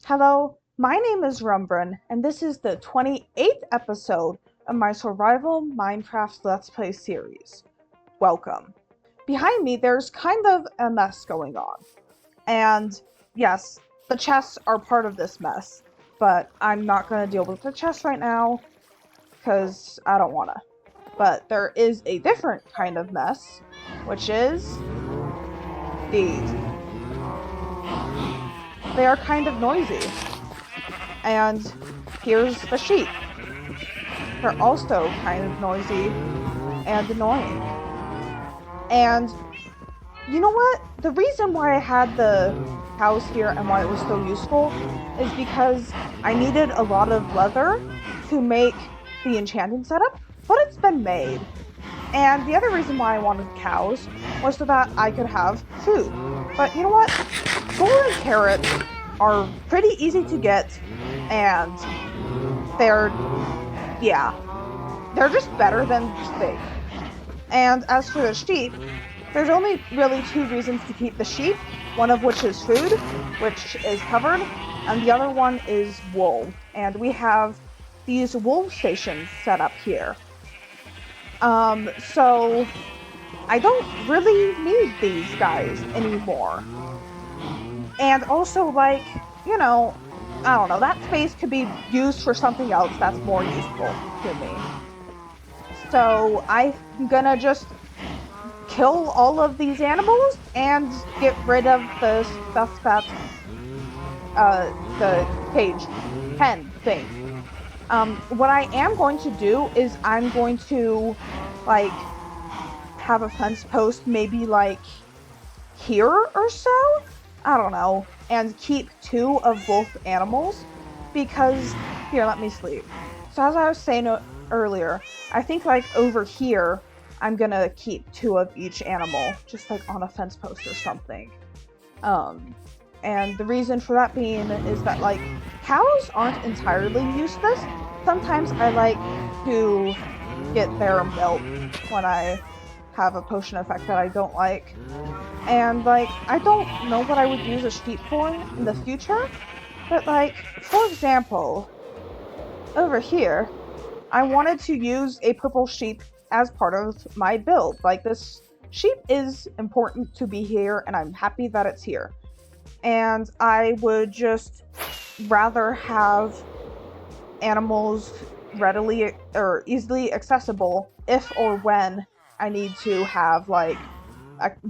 Hello, my name is Rumbrun, and this is the 28th episode of my Survival Minecraft Let's Play series. Welcome. Behind me, there's kind of a mess going on. And yes, the chests are part of this mess, but I'm not going to deal with the chests right now, because I don't want to. But there is a different kind of mess, which is these. They are kind of noisy. And here's the sheep. They're also kind of noisy and annoying. And you know what? The reason why I had the cows here and why it was so useful is because I needed a lot of leather to make the enchanting setup, but it's been made. And the other reason why I wanted cows was so that I could have food. But you know what? Golden carrots are pretty easy to get, and they're just better than steak. And as for the sheep, there's only really two reasons to keep the sheep, one of which is food, which is covered, and the other one is wool. And we have these wool stations set up here. So I don't really need these guys anymore. And also, like, you know, I don't know, that space could be used for something else that's more useful to me. So I'm gonna just kill all of these animals and get rid of the stuff that's the cage pen thing. What I am going to do is I'm going to, like, have a fence post maybe, like, here or so? I don't know. And keep two of both animals. Because, here, let me sleep. So as I was saying earlier, I think, like, over here, I'm gonna keep two of each animal. Just, like, on a fence post or something. And the reason for that being is that, like, cows aren't entirely useless. Sometimes I like to get their milk when I have a potion effect that I don't like. And, like, I don't know what I would use a sheep for in the future, but, like, for example, over here, I wanted to use a purple sheep as part of my build. Like, this sheep is important to be here, and I'm happy that it's here. And I would just rather have animals readily or easily accessible if or when I need to have, like,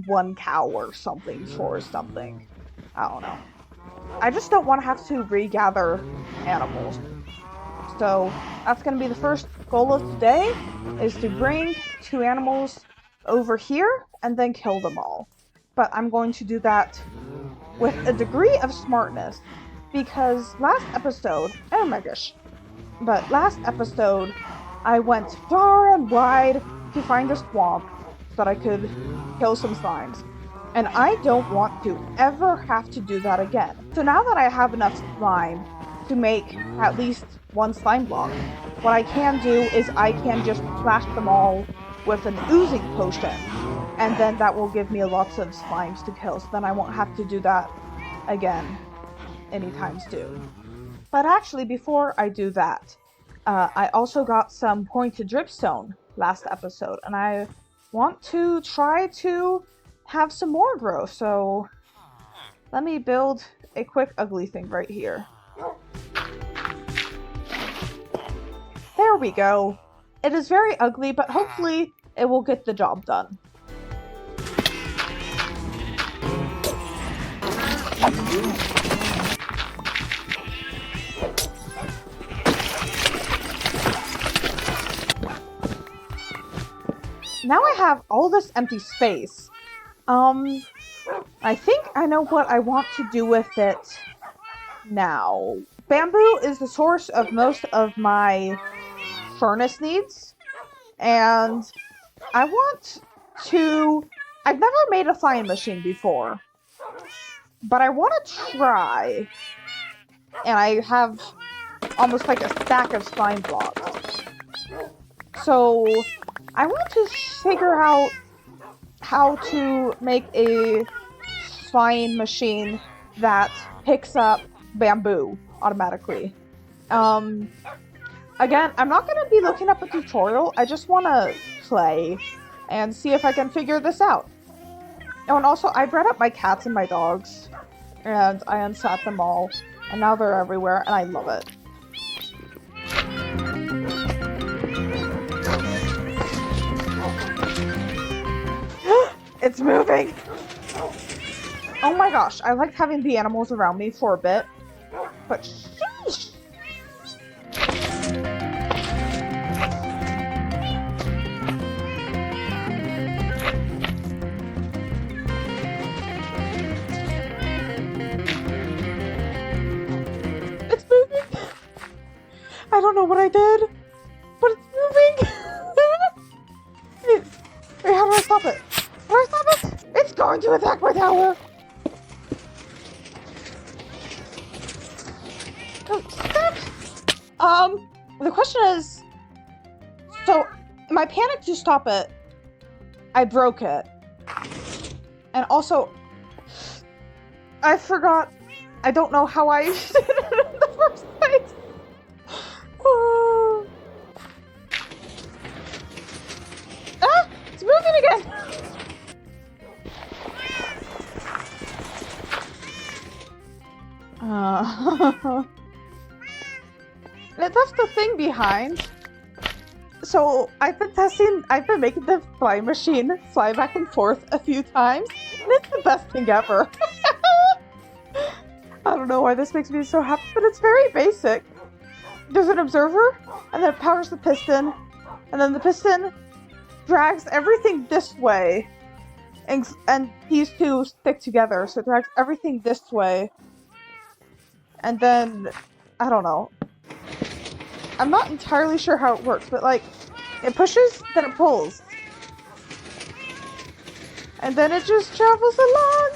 one cow or something for something. I don't know. I just don't want to have to regather animals. So that's going to be the first goal of today, is to bring two animals over here and then kill them all. But I'm going to do that with a degree of smartness, because last episode, oh my gosh, but last episode I went far and wide to find a swamp so that I could kill some slimes. And I don't want to ever have to do that again. So now that I have enough slime to make at least one slime block, what I can do is I can just flash them all with an oozing potion, and then that will give me lots of slimes to kill, so then I won't have to do that again anytime soon. But actually, before I do that, I also got some pointed dripstone last episode, and I want to try to have some more grow, so let me build a quick ugly thing right here. There we go. It is very ugly, but hopefully it will get the job done. Now I have all this empty space. I think I know what I want to do with it now. Bamboo is the source of most of my furnace needs, and I want to... I've never made a flying machine before, but I want to try, and I have almost like a stack of slime blocks. So I want to figure out how to make a flying machine that picks up bamboo automatically. Again, I'm not going to be looking up a tutorial. I just want to play and see if I can figure this out. Oh, and also, I bred up my cats and my dogs, and I unsat them all, and now they're everywhere, and I love it. It's moving! Oh my gosh, I like having the animals around me for a bit, but sheesh! It's moving! I don't know what I did, but it's moving! Wait, how do I stop it? How do I stop it? It's going to attack my tower! The question is, so my panic to stop it, I broke it. And also, I forgot, I don't know how I did it in the first place. Ah, it's moving again. That's the thing behind. So I've been making the flying machine fly back and forth a few times, and it's the best thing ever. I don't know why this makes me so happy, but it's very basic. There's an observer, and then it powers the piston, and then the piston drags everything this way, and these two stick together, so it drags everything this way, and then, I don't know. I'm not entirely sure how it works, but like, it pushes, then it pulls. And then it just travels along.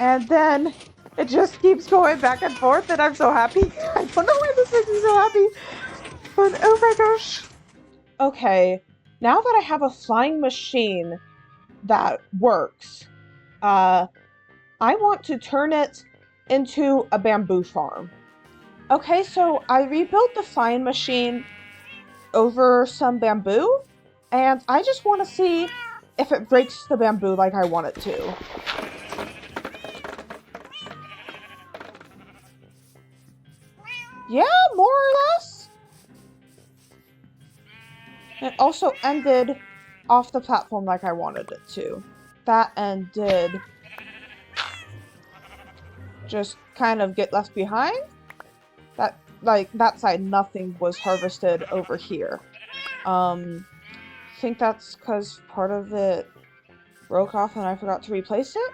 And then it just keeps going back and forth, and I'm so happy. I don't know why this makes me so happy, but oh my gosh. Okay, now that I have a flying machine that works, I want to turn it into a bamboo farm. Okay, so I rebuilt the flying machine over some bamboo, and I just want to see if it breaks the bamboo like I want it to. Yeah, more or less. It also ended off the platform like I wanted it to. That end did just kind of get left behind. That side, nothing was harvested over here. I think that's because part of it broke off and I forgot to replace it.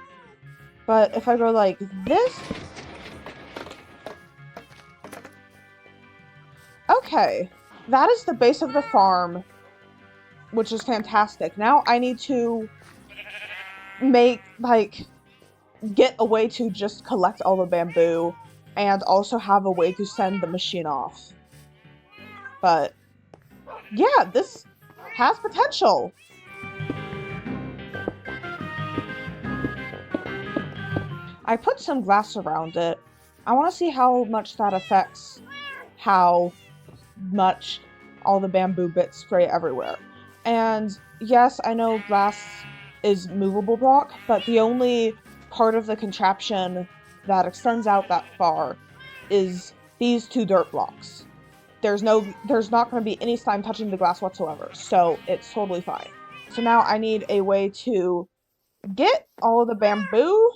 But if I go like this... Okay, that is the base of the farm, which is fantastic. Now I need to get a way to just collect all the bamboo and also have a way to send the machine off. But yeah, this has potential. I put some glass around it. I want to see how much that affects how much all the bamboo bits spray everywhere. And yes, I know glass is movable block, but the only part of the contraption that extends out that far is these two dirt blocks. There's not going to be any slime touching the glass whatsoever, so it's totally fine. So now I need a way to get all of the bamboo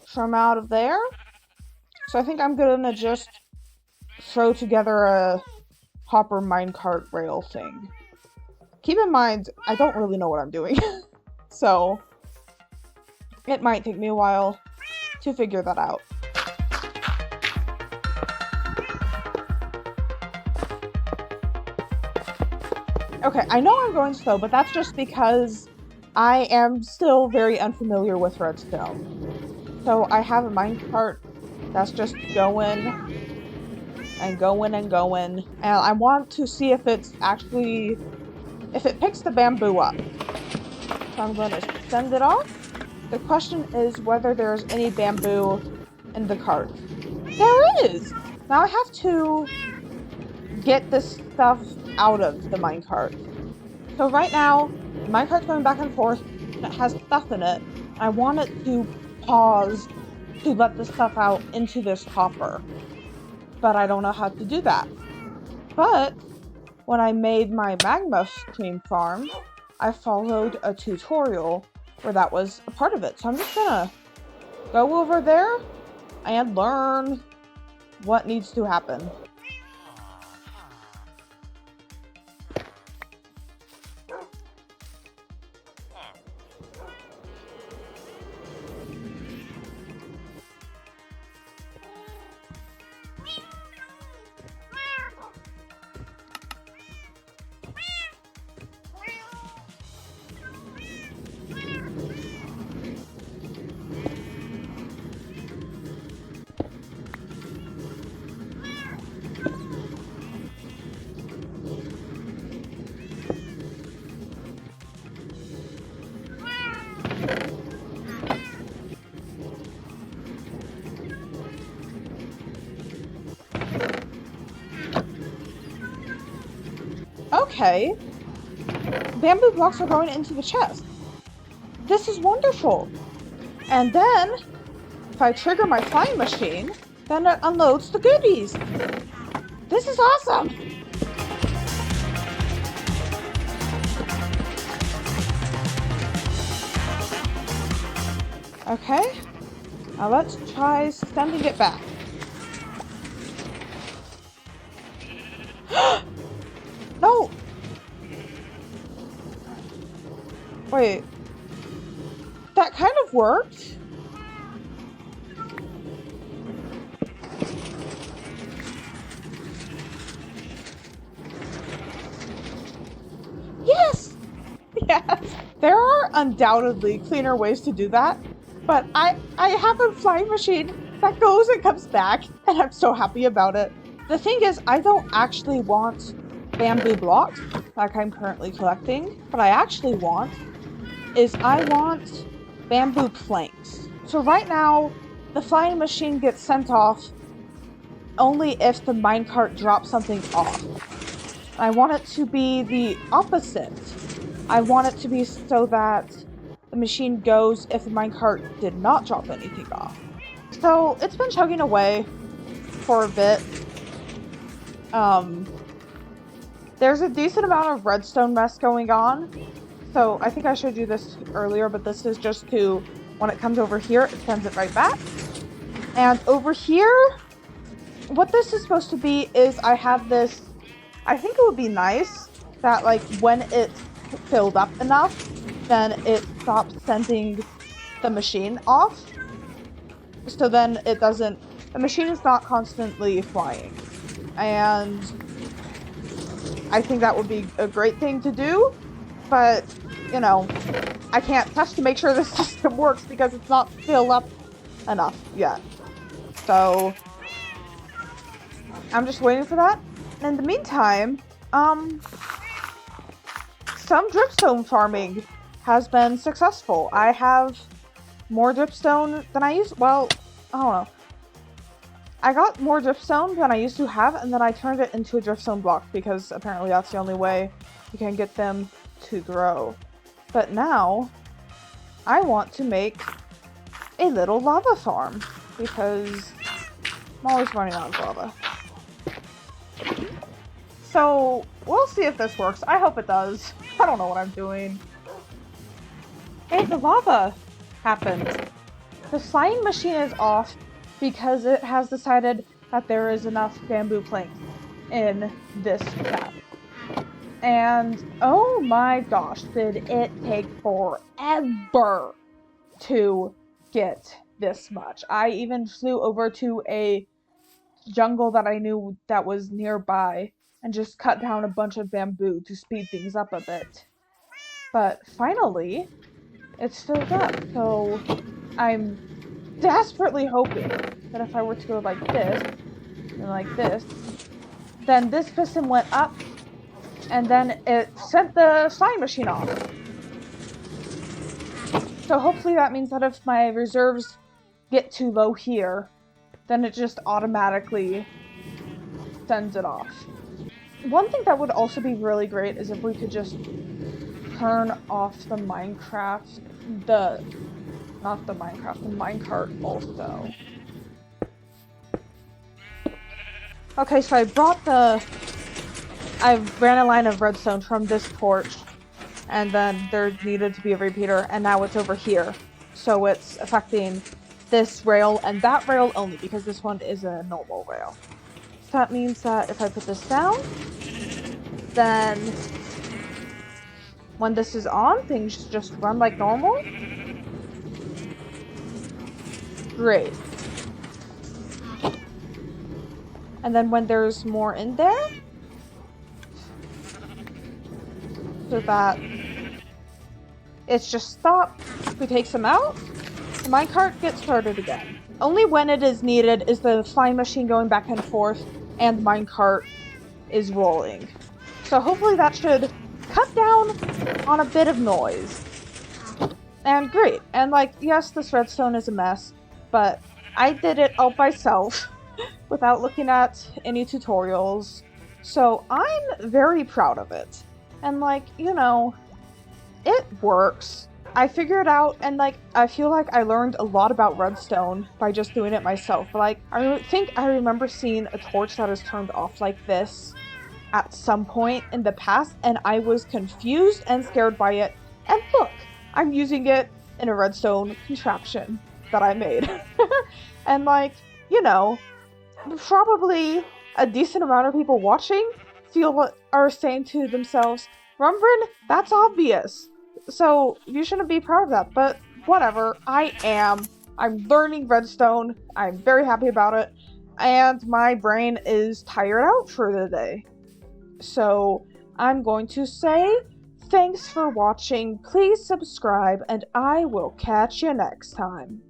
from out of there. So I think I'm gonna just throw together a hopper minecart rail thing. Keep in mind, I don't really know what I'm doing, so it might take me a while to figure that out. Okay, I know I'm going slow, but that's just because I am still very unfamiliar with redstone. So I have a minecart that's just going and going and going, and I want to see if it picks the bamboo up. So I'm going to send it off. The question is whether there's any bamboo in the cart. There is! Now I have to get this stuff out of the minecart. So right now, the minecart's going back and forth, and it has stuff in it. I want it to pause to let the stuff out into this hopper. But I don't know how to do that. But when I made my magma stream farm, I followed a tutorial where that was a part of it. So I'm just gonna go over there and learn what needs to happen. Okay, bamboo blocks are going into the chest. This is wonderful. And then, if I trigger my flying machine, then it unloads the goodies. This is awesome. Okay, now let's try sending it back. No! Wait. That kind of worked. Yes! Yes! There are undoubtedly cleaner ways to do that, but I have a flying machine that goes and comes back, and I'm so happy about it. The thing is, I don't actually want bamboo blocks like I'm currently collecting. What I actually want is I want bamboo planks. So right now, the flying machine gets sent off only if the minecart drops something off. I want it to be the opposite. I want it to be so that the machine goes if the minecart did not drop anything off. So it's been chugging away for a bit. There's a decent amount of redstone mess going on. So I think I showed you this earlier, but this is just to, when it comes over here, it sends it right back. And over here, what this is supposed to be is I have this, I think it would be nice that like when it's filled up enough, then it stops sending the machine off. So then it doesn't, the machine is not constantly flying. And I think that would be a great thing to do, but, you know, I can't test to make sure the system works because it's not filled up enough yet. So, I'm just waiting for that. In the meantime, some dripstone farming has been successful. I have more dripstone than I used, well, I don't know. I got more dripstone than I used to have, and then I turned it into a dripstone block because apparently that's the only way you can get them to grow. But now, I want to make a little lava farm because I'm always running out of lava. So, we'll see if this works. I hope it does. I don't know what I'm doing. Hey, the lava happened. The flying machine is off because it has decided that there is enough bamboo planks in this chest. And oh my gosh, did it take forever to get this much. I even flew over to a jungle that I knew that was nearby and just cut down a bunch of bamboo to speed things up a bit. But finally, it's filled up, so I'm desperately hoping that if I were to go like this, and like this, then this piston went up, and then it sent the flying machine off. So hopefully that means that if my reserves get too low here, then it just automatically sends it off. One thing that would also be really great is if we could just turn off the Minecraft, not the Minecraft, the minecart also. Okay, so I ran a line of redstone from this torch, and then there needed to be a repeater, and now it's over here. So it's affecting this rail and that rail only, because this one is a normal rail. So that means that if I put this down, then when this is on, things just run like normal. Great. And then when there's more in there, so that it's just stopped, we take some out, the minecart gets started again. Only when it is needed is the flying machine going back and forth and the minecart is rolling. So hopefully that should cut down on a bit of noise. And great. And like, yes, this redstone is a mess, but I did it all myself without looking at any tutorials. So I'm very proud of it. And like, you know, it works. I figured out, and like, I feel like I learned a lot about redstone by just doing it myself. Like, I think I remember seeing a torch that is turned off like this at some point in the past, and I was confused and scared by it. And look, I'm using it in a redstone contraption that I made. And like, you know, probably a decent amount of people watching are saying to themselves, Rumbrin, that's obvious. So you shouldn't be proud of that, but whatever, I am. I'm learning redstone, I'm very happy about it, and my brain is tired out for the day. So I'm going to say thanks for watching, please subscribe, and I will catch you next time.